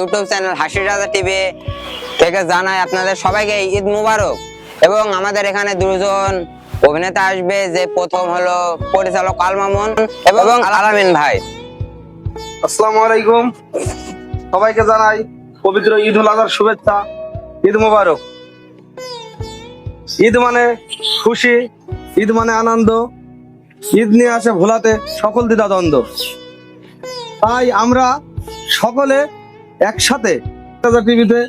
YouTube channel হাসির রাজা TV থেকে জানাই আপনাদের সবাইকে ঈদ মুবারক। এবং আমাদের এখানে দুজন অভিনেতা আসবে, যে প্রথম হলো পরিচালক আল মামুন এবং আলামিন ভাই। আসসালামু আলাইকুম, সবাইকে জানাই পবিত্র ঈদ উল আজহার শুভেচ্ছা। ঈদ মুবারক। ঈদ মানে খুশি, ঈদ মানে আনন্দ, ঈদ নিয়ে আসে ভোলাতে সকল দ্বিধাদ্বন্দ্ব। তাই আমরা সকলে একসাথে টিভিতে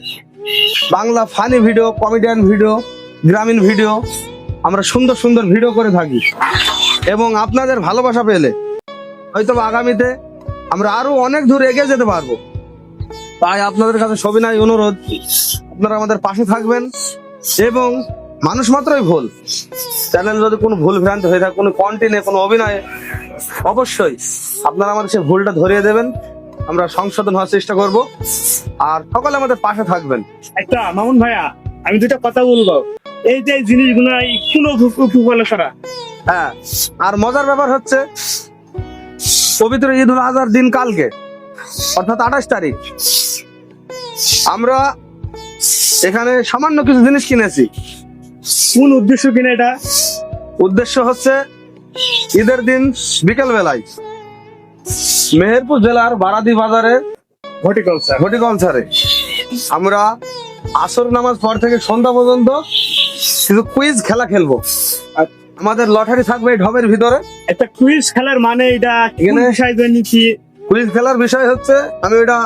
Bangla funny video, comedian video, গ্রামীণ ভিডিও আমরা সুন্দর সুন্দর ভিডিও করে থাকি। এবং আপনাদের ভালোবাসা পেলে হয়তো আগামীতে আমরা আরো অনেক দূর এগিয়ে যেতে পারবো। তাই আপনাদের কাছে সবিনয় অনুরোধ, আপনারা আমাদের পাশে থাকবেন। এবং মানুষ মাত্রই ভুল, চ্যানেল যদি কোনো ভুল ভ্রান্তি হয়ে থাকে, কোনো কন্টেন্টে, কোনো অভিনয়ে, অবশ্যই আপনারা আমাদের সেই ভুলটা ধরিয়ে দেবেন। আমরা সংশোধন হওয়ার চেষ্টা করব, আর সকলে আমাদের পাশে থাকবেন। একটা মামুন ভাইয়া, আমি দুইটা কথা বলবো। এই যে জিনিসগুলো কোনো উপলক্ষে করা। হ্যাঁ, আর মজার ব্যাপার হচ্ছে পবিত্র ঈদ উল আজহার দিন কালকে, অর্থাৎ 28 তারিখ, আমরা এখানে সামান্য কিছু জিনিস কিনেছি। কোন উদ্দেশ্য কিনা এটা? উদ্দেশ্য হচ্ছে ঈদের দিন বিকেল বেলায় মেহেরপুর জেলার বারাদি বাজারে হর্টিকালচারে আমরা আসর নামাজ পর থেকে সন্ধ্যা পর্যন্ত কিছু কুইজ খেলা খেলবো। আমাদের লটারি থাকবে এই ঢবের ভিতরে। একটা কুইজ খেলার মানে এটা কোন বিষয় কি? কুইজ খেলার বিষয় হচ্ছে, আমি এটা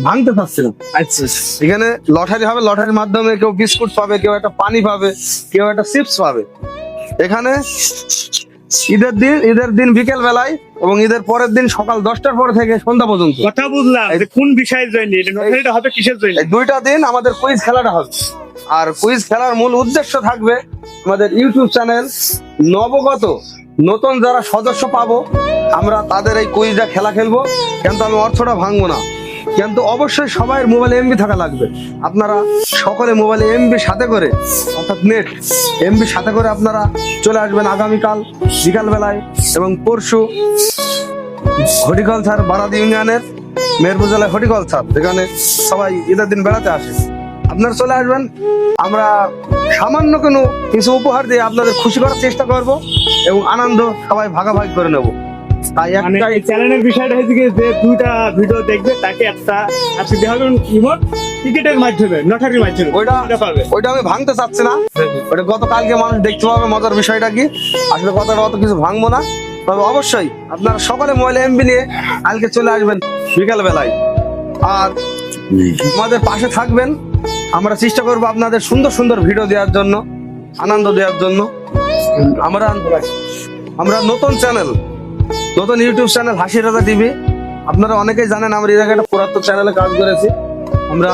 ভাঙতে পারছি না। আচ্ছা, এখানে লটারি হবে, লটারির মাধ্যমে কেউ বিস্কুট পাবে, কেউ একটা পানি পাবে, কেউ একটা চিপস পাবে। এখানে ঈদের দিন বিকেল বেলায় এবং ঈদের পরের দিন সকাল 10টার পর থেকে সন্ধ্যা পর্যন্ত। কথা বুঝলাম, যে কোন বিষয়ের জন্য এটা লটারিটা হবে, কিসের জন্য? এই দুইটা দিন আমাদের কুইজ খেলাটা হবে। আর কুইজ খেলার মূল উদ্দেশ্য থাকবে, আমাদের ইউটিউব চ্যানেল নতুন যারা সদস্য পাবো, আমরা তাদের এই কুইজটা খেলা খেলবো। কিন্তু আমি অর্থটা ভাঙবো না, কিন্তু অবশ্যই সবাই মোবাইলে এমবি থাকা লাগবে। আপনারা সকলে মোবাইলে এমবি সাথে করে, অর্থাৎ নেট এমবি সাথে করে আপনারা চলে আসবেন আগামীকাল বিকাল বেলায় এবং পরশু হর্টিকালচার বারাদি ইউনিয়নের মেহেরপুর জেলায় হর্টিকালচার, যেখানে সবাই ঈদের দিন বেড়াতে আসে। আপনারা চলে আসবেন। আমরা সামান্য কিছু উপহার দিয়ে আপনাদের খুশি করার চেষ্টা করব এবং আনন্দ সবাই ভাগাভাগি করে নেব। তাই এই চ্যানেলের বিষয়টা হচ্ছে যে দুইটা ভিডিও দেখবে, তাকে একটা আপনি দেখাবেন ইমোট টিকেটের মাধ্যমে, লটারির মাধ্যমে। ওইটা আমি ভাঙতে চাচ্ছি না। ওটা গতকালকে মানুষ দেখতে পাবে। মজার বিষয়টা কি, আসলে কথাটা অত কিছু ভাঙবো না। তবে অবশ্যই আপনারা সকলে মোবাইলে এমবি নিয়ে কালকে চলে আসবেন বিকাল বেলায়, আর আমাদের পাশে থাকবেন। আমরা চেষ্টা করবো আপনাদের সুন্দর সুন্দর ভিডিও দেওয়ার জন্য, আনন্দ দেওয়ার জন্য। আমরা নতুন ইউটিউব চ্যানেল হাসির রাজা টিভি। আপনারা অনেকেই জানেন আমরা এর আগে একটা পুরাতন চ্যানেলে কাজ করেছি। আমরা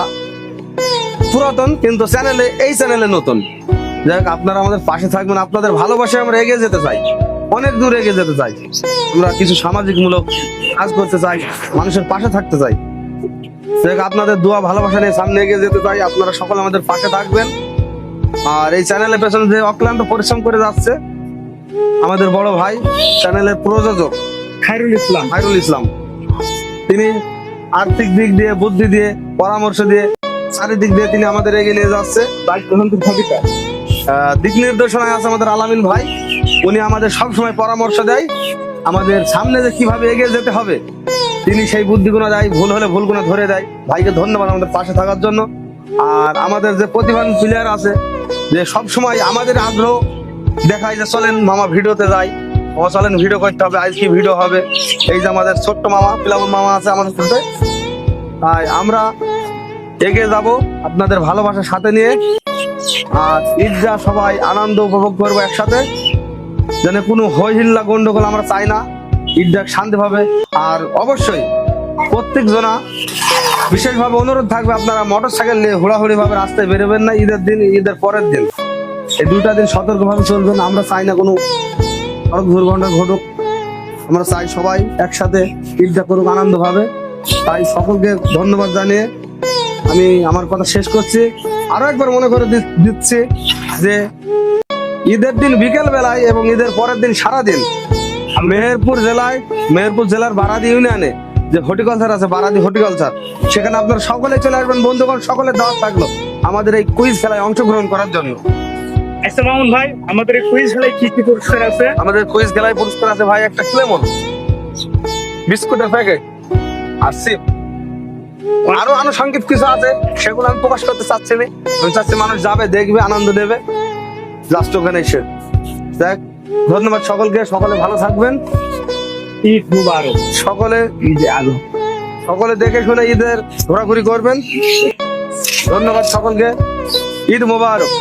পুরাতন, কিন্তু এই চ্যানেলে নতুন। যাই হোক, আপনারা আমাদের পাশে থাকবেন। আপনাদের ভালোবাসায় আমরা এগিয়ে যেতে চাই, অনেক দূর এগিয়ে যেতে চাই। আমরা কিছু সামাজিকমূলক কাজ করতে চাই, মানুষের পাশে থাকতে চাই। আপনাদের দোয়া ভালোবাসা নিয়ে সামনে এগিয়ে যেতে চাই। আপনারা সকলে আমাদের পাশে থাকবেন। আর এই চ্যানেলের পেছনে যে অক্লান্ত পরিশ্রম করে যাচ্ছে আমাদের বড় ভাই, চ্যানেলের প্রযোজক খায়রুল ইসলাম, তিনি আর্থিক দিক দিয়ে, বুদ্ধি দিয়ে, পরামর্শ দিয়ে, চারিদিক দিয়ে তিনি আমাদের এগিয়ে নিয়ে যাচ্ছে। দিক নির্দেশনায় আছে আমাদের আলামিন ভাই। উনি আমাদের সবসময় পরামর্শ দেয়, আমাদের সামনে যে কিভাবে এগিয়ে যেতে হবে তিনি সেই বুদ্ধিগুলো দেয়, ভুল হলে ভুলগুলো ধরে দেয়। ভাইকে ধন্যবাদ আমাদের পাশে থাকার জন্য। আর আমাদের যে প্রতিভান প্লেয়ার আছে, যে সবসময় আমাদের আগ্রহ দেখায় যে চলেন মামা ভিডিওতে যাই, চলেন ভিডিও করতে হবে, আজ কি ভিডিও হবে। এই যে আমাদের ছোট্ট মামা পিলাবুল মামা আছে আমাদের সাথে। তাই আমরা এগিয়ে যাব আপনাদের ভালোবাসার সাথে নিয়ে। আর ঈদটা সবাই আনন্দ উপভোগ করবো একসাথে, যেন কোনো হই হিল্লা গন্ডগোল আমরা চাই না। ঈদটা শান্তিভাবে। আর অবশ্যই প্রত্যেক জনা বিশেষভাবে অনুরোধ থাকবে, আপনারা মোটরসাইকেল নিয়ে হুড়াহুড়ি ভাবে রাস্তায় বেরোবেন না ঈদের দিন, ঈদের পরের দিন। এই দুইটা দিন সতর্কভাবে চলবেন। আমরা চাই না কোনো সড়ক দুর্ঘটনা ঘটুক। আমরা চাই সবাই একসাথে ঈদটা করুক আনন্দভাবে। তাই সকলকে ধন্যবাদ জানিয়ে আমি আমার কথা শেষ করছি। আরো একবার মনে করে দিচ্ছি যে ঈদের দিন বিকেল বেলায় এবং ঈদের পরের দিন সারাদিন মেহেরপুর জেলার বারাদি ইউনিয়নে যে হর্টিকালচার আছে, বারাদি হর্টিকালচার, সেখানে আপনারা সকলে চলে আসবেন বন্ধুগণ, সকলের দাওয়াত থাকলো আমাদের এই কুইজ খেলায় অংশগ্রহণ করার জন্য। আচ্ছা মামুন ভাই, আমাদের এই কুইজ খেলায় কি কি পুরস্কার আছে? আমাদের কুইজ খেলায় পুরস্কার আছে ভাই একটা ক্লেমন, বিস্কুটের প্যাকেট আর সিপ, আরো আনুষঙ্গিক কিছু আছে, সেগুলো আমি প্রকাশ করতে চাচ্ছি না। আমি চাচ্ছি মানুষ যাবে, দেখবে, আনন্দ নেবে, লাস্ট ওখানে এসে দেখ। ধন্যবাদ সকলকে, সকলে ভালো থাকবেন, ঈদ মুবারক। সকলে ঈদে আলো। সকলে দেখে শুনে ঈদের ঘোরাঘুরি করবেন। ধন্যবাদ সকলকে, ঈদ মোবারক।